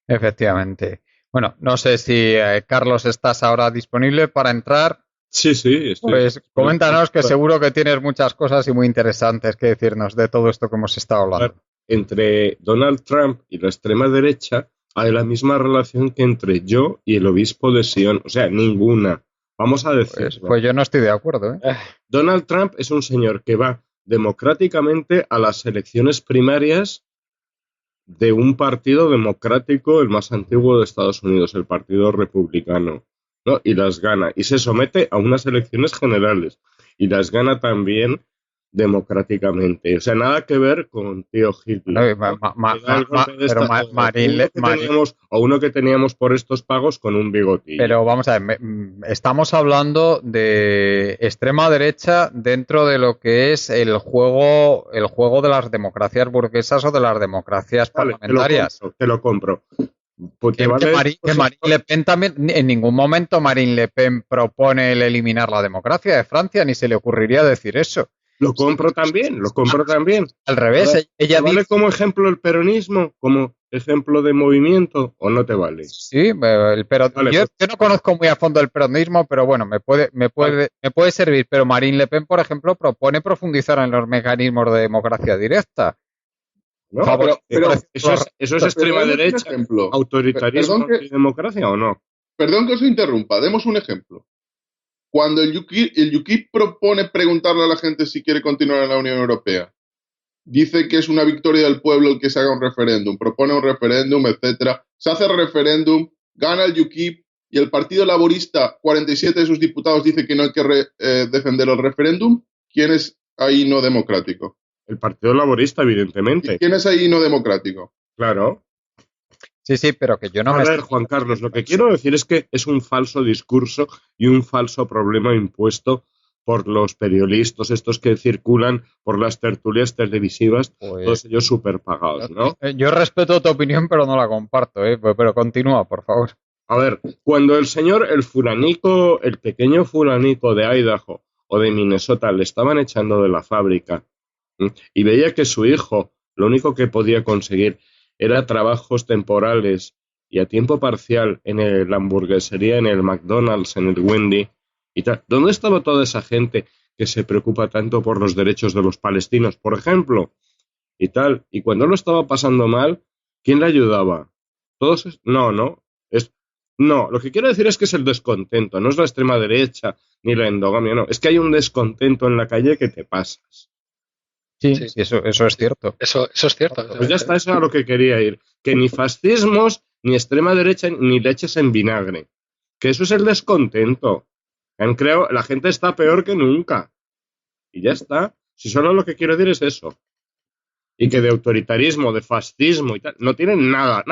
Efectivamente. Bueno, no sé si Carlos estás ahora disponible para entrar. Sí, sí, Pues coméntanos que seguro que tienes muchas cosas y muy interesantes que decirnos de todo esto que hemos estado hablando. Entre Donald Trump y la extrema derecha hay la misma relación que entre yo y el obispo de Sion. O sea, ninguna. Vamos a decirlo. Pues yo no estoy de acuerdo, ¿eh? Donald Trump es un señor que va democráticamente a las elecciones primarias de un partido democrático, el más antiguo de Estados Unidos, el Partido Republicano, ¿no? Y las gana. Y se somete a unas elecciones generales. Y las gana también democráticamente. O sea, nada que ver con tío Hitler. No, Pero uno que teníamos por estos pagos con un bigotillo. Pero vamos a ver, estamos hablando de extrema derecha dentro de lo que es el juego de las democracias burguesas o de las democracias parlamentarias. Te lo compro. Pues que Marine Le Pen también, en ningún momento Marine Le Pen propone el eliminar la democracia de Francia, ni se le ocurriría decir eso. Lo compro también. Al revés, ella ¿Te vale como ejemplo el peronismo, como ejemplo de movimiento, o no te vale? Sí, pero vale, yo no conozco muy a fondo el peronismo, pero bueno, me puede servir. Pero Marine Le Pen, por ejemplo, propone profundizar en los mecanismos de democracia directa. No, pero eso es extrema derecha, autoritarismo y democracia, ¿o no? Perdón que os interrumpa, demos un ejemplo. Cuando el UKIP propone preguntarle a la gente si quiere continuar en la Unión Europea, dice que es una victoria del pueblo el que se haga un referéndum, propone un referéndum, etcétera. Se hace el referéndum, gana el UKIP y el Partido Laborista, 47 de sus diputados, dice que no hay que defender el referéndum. ¿Quién es ahí no democrático? El Partido Laborista, evidentemente. ¿Quién es ahí no democrático? Claro. Sí, pero que yo no me... A ver, Juan Carlos, lo que quiero decir es que es un falso discurso y un falso problema impuesto por los periodistas estos que circulan por las tertulias televisivas, todos ellos superpagados, ¿no? Yo respeto tu opinión, pero no la comparto, pero continúa, por favor. A ver, cuando el pequeño fulanico de Idaho o de Minnesota le estaban echando de la fábrica y veía que su hijo lo único que podía conseguir era trabajos temporales y a tiempo parcial en la hamburguesería, en el McDonald's, en el Wendy y tal. ¿Dónde estaba toda esa gente que se preocupa tanto por los derechos de los palestinos, por ejemplo? Y tal. Y cuando lo estaba pasando mal, ¿quién le ayudaba? Todos. No, lo que quiero decir es que es el descontento, no es la extrema derecha ni la endogamia, no. Es que hay un descontento en la calle que te pasas. Sí, eso es cierto. Eso es cierto. Pues ya está, eso es a lo que quería ir. Que ni fascismos, ni extrema derecha, ni leches en vinagre. Que eso es el descontento. La gente está peor que nunca. Y ya está. Si solo lo que quiero decir es eso. Y que de autoritarismo, de fascismo y tal, no tienen nada.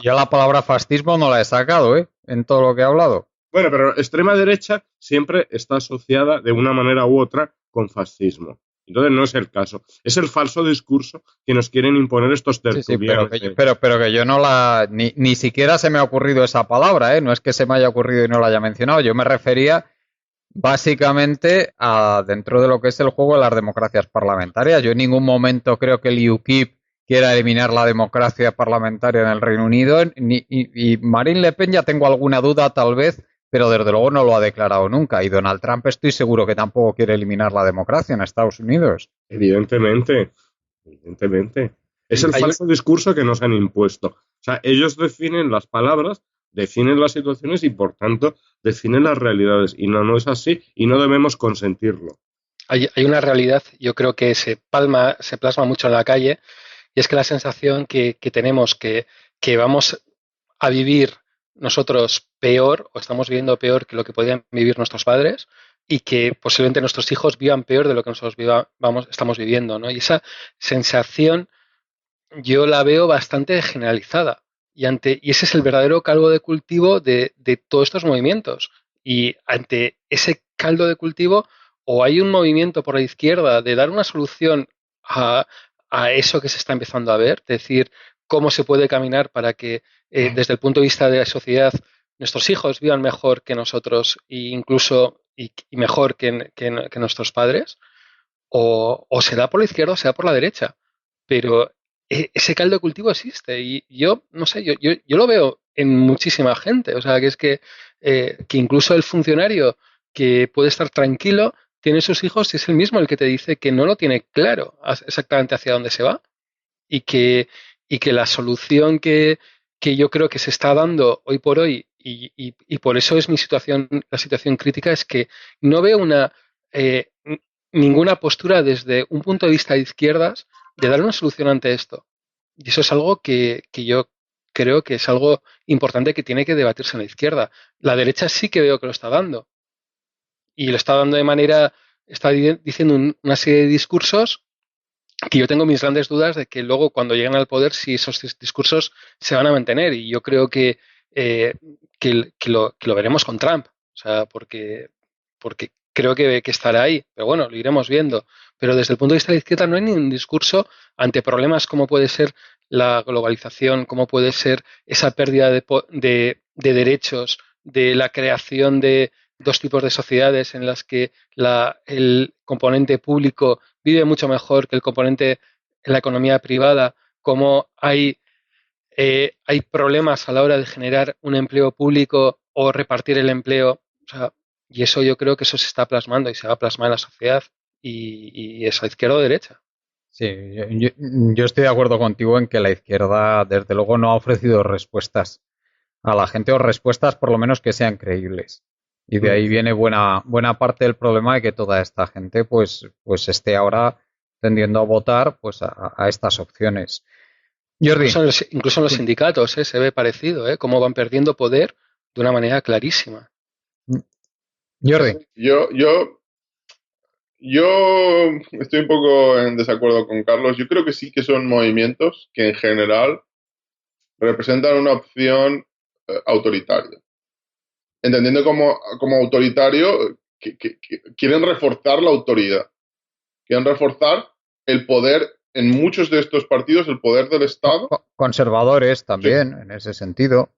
Yo la palabra fascismo no la he sacado, en todo lo que he hablado. Bueno, pero extrema derecha siempre está asociada de una manera u otra con fascismo. Entonces no es el caso. Es el falso discurso que nos quieren imponer estos tertulianos. Sí, pero que yo no ni siquiera se me ha ocurrido esa palabra, No es que se me haya ocurrido y no la haya mencionado. Yo me refería básicamente a dentro de lo que es el juego de las democracias parlamentarias. Yo en ningún momento creo que el UKIP quiera eliminar la democracia parlamentaria en el Reino Unido. Y Marine Le Pen ya tengo alguna duda tal vez, pero desde luego no lo ha declarado nunca. Y Donald Trump estoy seguro que tampoco quiere eliminar la democracia en Estados Unidos. Evidentemente. Es el falso discurso que nos han impuesto. O sea, ellos definen las palabras, definen las situaciones y, por tanto, definen las realidades. Y no es así y no debemos consentirlo. Hay una realidad, yo creo que se plasma mucho en la calle, y es que la sensación que tenemos que vamos a vivir nosotros peor o estamos viviendo peor que lo que podían vivir nuestros padres y que posiblemente nuestros hijos vivan peor de lo que nosotros estamos viviendo, ¿no? Y esa sensación yo la veo bastante generalizada y ese es el verdadero caldo de cultivo de todos estos movimientos. Y ante ese caldo de cultivo o hay un movimiento por la izquierda de dar una solución a eso que se está empezando a ver, es decir, cómo se puede caminar para que desde el punto de vista de la sociedad nuestros hijos vivan mejor que nosotros e incluso y mejor que nuestros padres, o se da por la izquierda o se da por la derecha. Pero ese caldo de cultivo existe y yo, no sé, yo lo veo en muchísima gente. O sea, que es que incluso el funcionario que puede estar tranquilo tiene sus hijos y es el mismo el que te dice que no lo tiene claro exactamente hacia dónde se va y que la solución que yo creo que se está dando hoy por hoy y por eso es la situación crítica, es que no veo eh, ninguna postura desde un punto de vista de izquierdas de dar una solución ante esto. Y eso es algo que yo creo que es algo importante que tiene que debatirse en la izquierda. La derecha sí que veo que lo está dando. Y lo está dando de manera, está diciendo una serie de discursos que yo tengo mis grandes dudas de que luego cuando lleguen al poder si esos discursos se van a mantener. Y yo creo que lo veremos con Trump. O sea, porque creo que estará ahí. Pero bueno, lo iremos viendo. Pero desde el punto de vista de la izquierda no hay ni un discurso ante problemas como puede ser la globalización, como puede ser esa pérdida de derechos, de la creación de dos tipos de sociedades en las que el componente público vive mucho mejor que el componente en la economía privada, como hay problemas a la hora de generar un empleo público o repartir el empleo. O sea, y eso yo creo que eso se está plasmando y se va a plasmar en la sociedad y es a izquierda o derecha. Sí, yo estoy de acuerdo contigo en que la izquierda, desde luego, no ha ofrecido respuestas a la gente o respuestas por lo menos que sean creíbles. Y de ahí viene buena parte del problema de que toda esta gente pues esté ahora tendiendo a votar pues a estas opciones. Jordi. Incluso en los sindicatos se ve parecido, cómo van perdiendo poder de una manera clarísima. Jordi. Yo estoy un poco en desacuerdo con Carlos. Yo creo que sí que son movimientos que en general representan una opción autoritaria. Entendiendo como autoritario que quieren reforzar la autoridad. Quieren reforzar el poder en muchos de estos partidos, el poder del Estado. Conservadores también, sí. En ese sentido.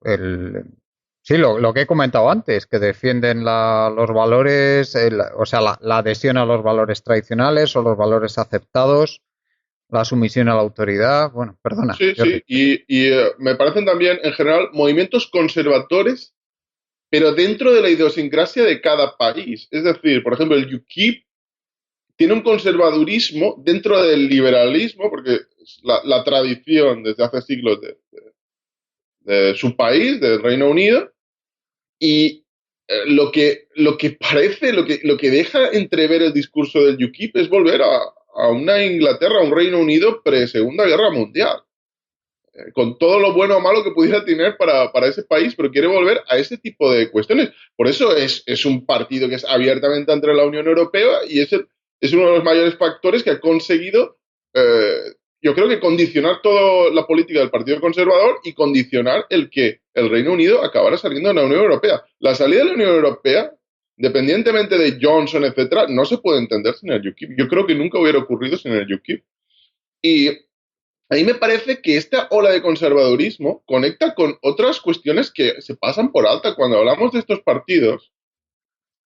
Sí, lo que he comentado antes, que defienden los valores, o sea, la adhesión a los valores tradicionales o los valores aceptados, la sumisión a la autoridad. Bueno, perdona. Sí, sí, y me parecen también, en general, movimientos conservadores, pero dentro de la idiosincrasia de cada país. Es decir, por ejemplo, el UKIP tiene un conservadurismo dentro del liberalismo, porque es la tradición desde hace siglos de su país, del Reino Unido, y lo que parece, lo que deja entrever el discurso del UKIP es volver a una Inglaterra, a un Reino Unido pre-Segunda Guerra Mundial, con todo lo bueno o malo que pudiera tener para ese país, pero quiere volver a ese tipo de cuestiones. Por eso es un partido que es abiertamente ante la Unión Europea y es uno de los mayores factores que ha conseguido, yo creo que condicionar toda la política del Partido Conservador y condicionar el que el Reino Unido acabara saliendo de la Unión Europea. La salida de la Unión Europea, independientemente de Johnson, etcétera, no se puede entender sin el UKIP. Yo creo que nunca hubiera ocurrido sin el UKIP. Y a mí me parece que esta ola de conservadurismo conecta con otras cuestiones que se pasan por alta cuando hablamos de estos partidos.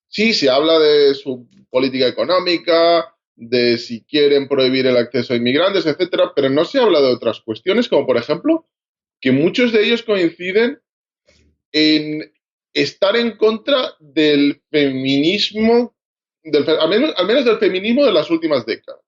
Sí, se habla de su política económica, de si quieren prohibir el acceso a inmigrantes, etcétera, pero no se habla de otras cuestiones, como por ejemplo, que muchos de ellos coinciden en estar en contra del feminismo, al menos del feminismo de las últimas décadas.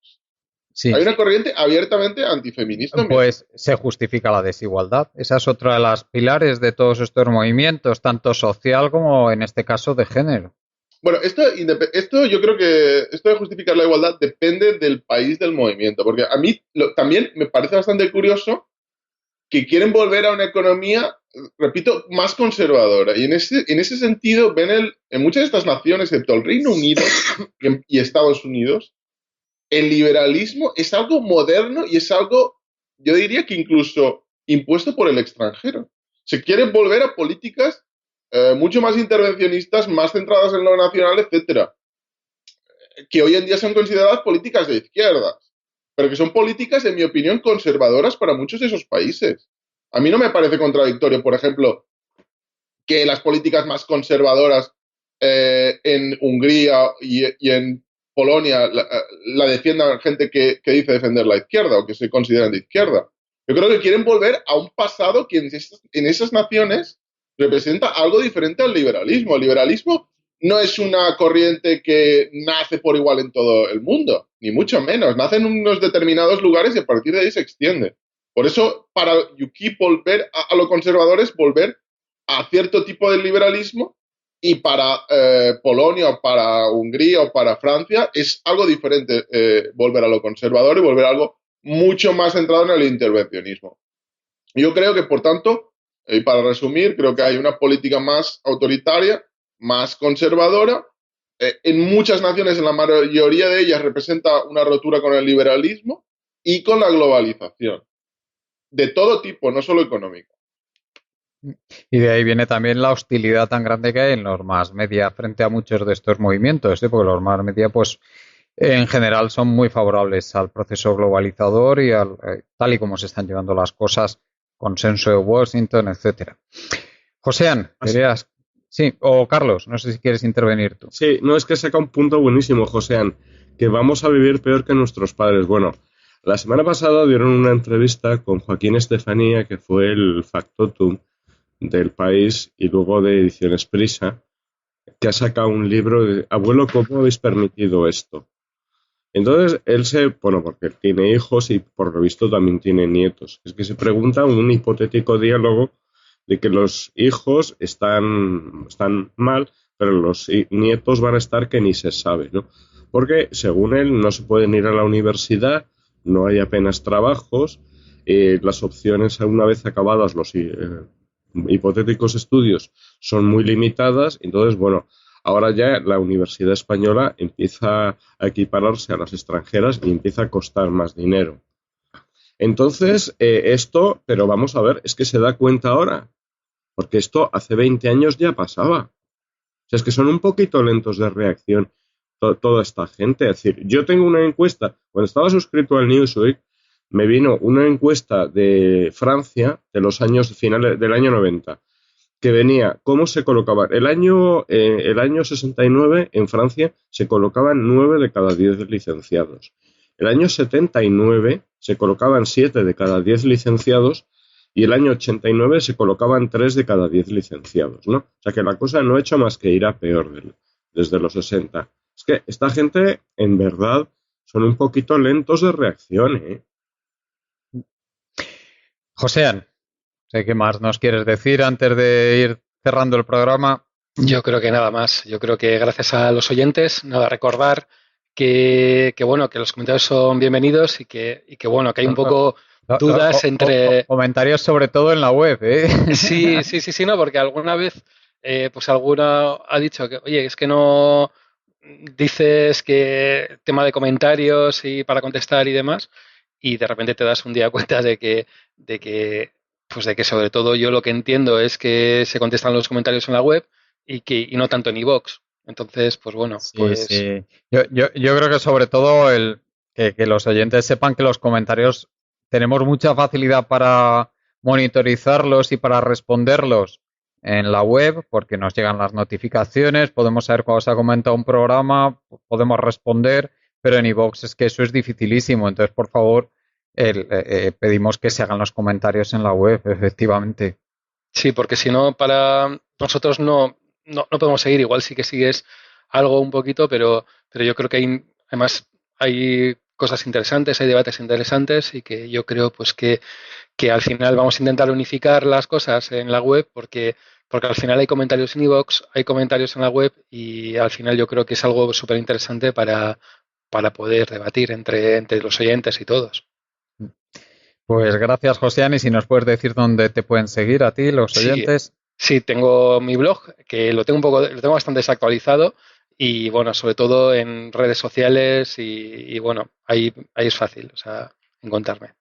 Sí. Hay una corriente abiertamente antifeminista. Pues se justifica la desigualdad. Esa es otra de las pilares de todos estos movimientos, tanto social como en este caso de género. Bueno, esto yo creo que esto de justificar la igualdad depende del país del movimiento, porque a mí también me parece bastante curioso que quieren volver a una economía, repito, más conservadora. Y en ese sentido ven en muchas de estas naciones, excepto el Reino Unido y Estados Unidos, el liberalismo es algo moderno y es algo, yo diría que incluso impuesto por el extranjero. Se quieren volver a políticas mucho más intervencionistas, más centradas en lo nacional, etcétera, que hoy en día son consideradas políticas de izquierdas. pero que son políticas, en mi opinión, conservadoras para muchos de esos países. A mí no me parece contradictorio, por ejemplo, que las políticas más conservadoras en Hungría y en Polonia la defiendan gente que dice defender la izquierda o que se consideran de izquierda. Yo creo que quieren volver a un pasado que en esas naciones representa algo diferente al liberalismo. El liberalismo no es una corriente que nace por igual en todo el mundo, ni mucho menos. Nace en unos determinados lugares y a partir de ahí se extiende. Por eso, para UKIP volver a los conservadores, volver a cierto tipo de liberalismo, y para Polonia o para Hungría o para Francia es algo diferente volver a lo conservador y volver a algo mucho más centrado en el intervencionismo. Yo creo que, por tanto, y para resumir, creo que hay una política más autoritaria, más conservadora. En muchas naciones, en la mayoría de ellas, representa una rotura con el liberalismo y con la globalización. De todo tipo, no solo económica. Y de ahí viene también la hostilidad tan grande que hay en los más media frente a muchos de estos movimientos, ¿eh? Porque los más media, pues, en general son muy favorables al proceso globalizador y tal y como se están llevando las cosas, consenso de Washington, etcétera. Joséan, querías... Sí, o Carlos, no sé si quieres intervenir tú. Sí, no, es que saca un punto buenísimo, Joséan, que vamos a vivir peor que nuestros padres. Bueno, la semana pasada dieron una entrevista con Joaquín Estefanía, que fue el factotum del País y luego de Ediciones Prisa, que ha sacado un libro de Abuelo, ¿cómo habéis permitido esto? Entonces, bueno, porque él tiene hijos y por lo visto también tiene nietos. Es que se pregunta un hipotético diálogo de que los hijos están mal, pero los nietos van a estar que ni se sabe, ¿no? Porque, según él, no se pueden ir a la universidad, no hay apenas trabajos, las opciones, una vez acabadas los hipotéticos estudios, son muy limitadas. Entonces, bueno, ahora ya la Universidad Española empieza a equipararse a las extranjeras y empieza a costar más dinero. Entonces, pero vamos a ver, es que se da cuenta ahora, porque esto hace 20 años ya pasaba. O sea, es que son un poquito lentos de reacción toda esta gente. Es decir, yo tengo una encuesta, cuando estaba suscrito al Newsweek, me vino una encuesta de Francia de los años finales del año 90, que venía cómo se colocaba. El año 69 en Francia se colocaban 9 de cada 10 licenciados. El año 79 se colocaban 7 de cada 10 licenciados y el año 89 se colocaban 3 de cada 10 licenciados, ¿no? O sea que la cosa no ha hecho más que ir a peor desde los 60. Es que esta gente, en verdad, son un poquito lentos de reacción, ¿eh? Joséan, sé qué más nos quieres decir antes de ir cerrando el programa. Yo creo que nada más. Yo creo que gracias a los oyentes, nada, recordar que bueno, que los comentarios son bienvenidos y que bueno, que hay un poco dudas entre... Comentarios sobre todo en la web, ¿eh? Sí, no, porque alguna vez pues alguna ha dicho que, oye, es que no dices que tema de comentarios y para contestar y demás, y de repente te das un día cuenta de que sobre todo yo lo que entiendo es que se contestan los comentarios en la web y no tanto en iVoox. Entonces, pues bueno, sí, pues... Sí. Yo creo que sobre todo que los oyentes sepan que los comentarios tenemos mucha facilidad para monitorizarlos y para responderlos en la web, porque nos llegan las notificaciones, podemos saber cuando se ha comentado un programa, podemos responder, pero en iVoox es que eso es dificilísimo. Entonces, por favor, pedimos que se hagan los comentarios en la web, efectivamente. Sí, porque si no, para nosotros no podemos seguir. Igual sí que sigues algo un poquito, pero yo creo que además hay cosas interesantes, hay debates interesantes y que yo creo pues que al final vamos a intentar unificar las cosas en la web porque al final hay comentarios en iVoox, hay comentarios en la web y al final yo creo que es algo súper interesante para poder debatir entre los oyentes y todos. Pues gracias, Joséan, y si nos puedes decir dónde te pueden seguir a ti, los oyentes. Sí, tengo mi blog, que lo tengo bastante desactualizado y bueno, sobre todo en redes sociales y bueno, ahí es fácil, o sea, encontrarme.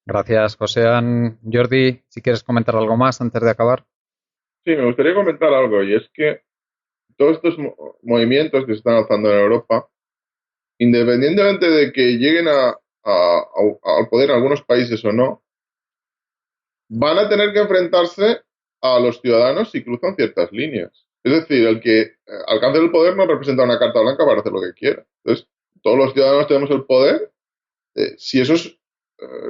Gracias, Joséan. Jordi, si quieres comentar algo más antes de acabar. Sí, me gustaría comentar algo, y es que todos estos movimientos que se están alzando en Europa, independientemente de que lleguen a al poder en algunos países o no, van a tener que enfrentarse a los ciudadanos si cruzan ciertas líneas. Es decir, el que alcance el poder no representa una carta blanca para hacer lo que quiera. Entonces, todos los ciudadanos tenemos el poder. Si esos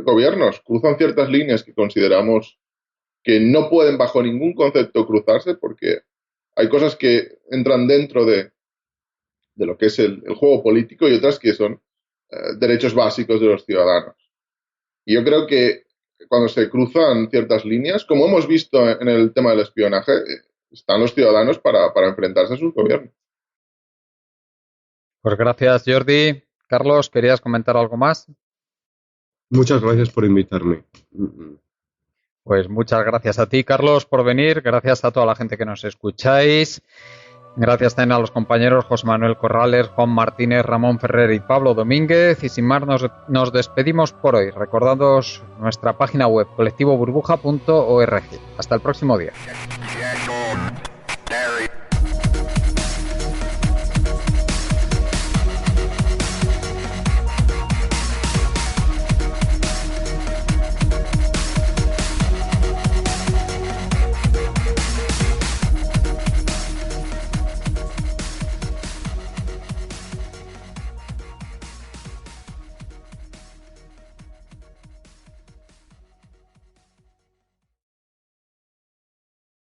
gobiernos cruzan ciertas líneas que consideramos que no pueden bajo ningún concepto cruzarse, porque hay cosas que entran dentro de lo que es el juego político y otras que son derechos básicos de los ciudadanos. Y yo creo que cuando se cruzan ciertas líneas, como hemos visto en el tema del espionaje, están los ciudadanos para enfrentarse a sus gobiernos. Pues gracias, Jordi. Carlos, ¿querías comentar algo más? Muchas gracias por invitarme. Pues muchas gracias a ti, Carlos, por venir. Gracias a toda la gente que nos escucháis. Gracias también a los compañeros José Manuel Corrales, Juan Martínez, Ramón Ferrer y Pablo Domínguez. Y sin más, nos despedimos por hoy, recordándoos nuestra página web colectivoburbuja.org. Hasta el próximo día.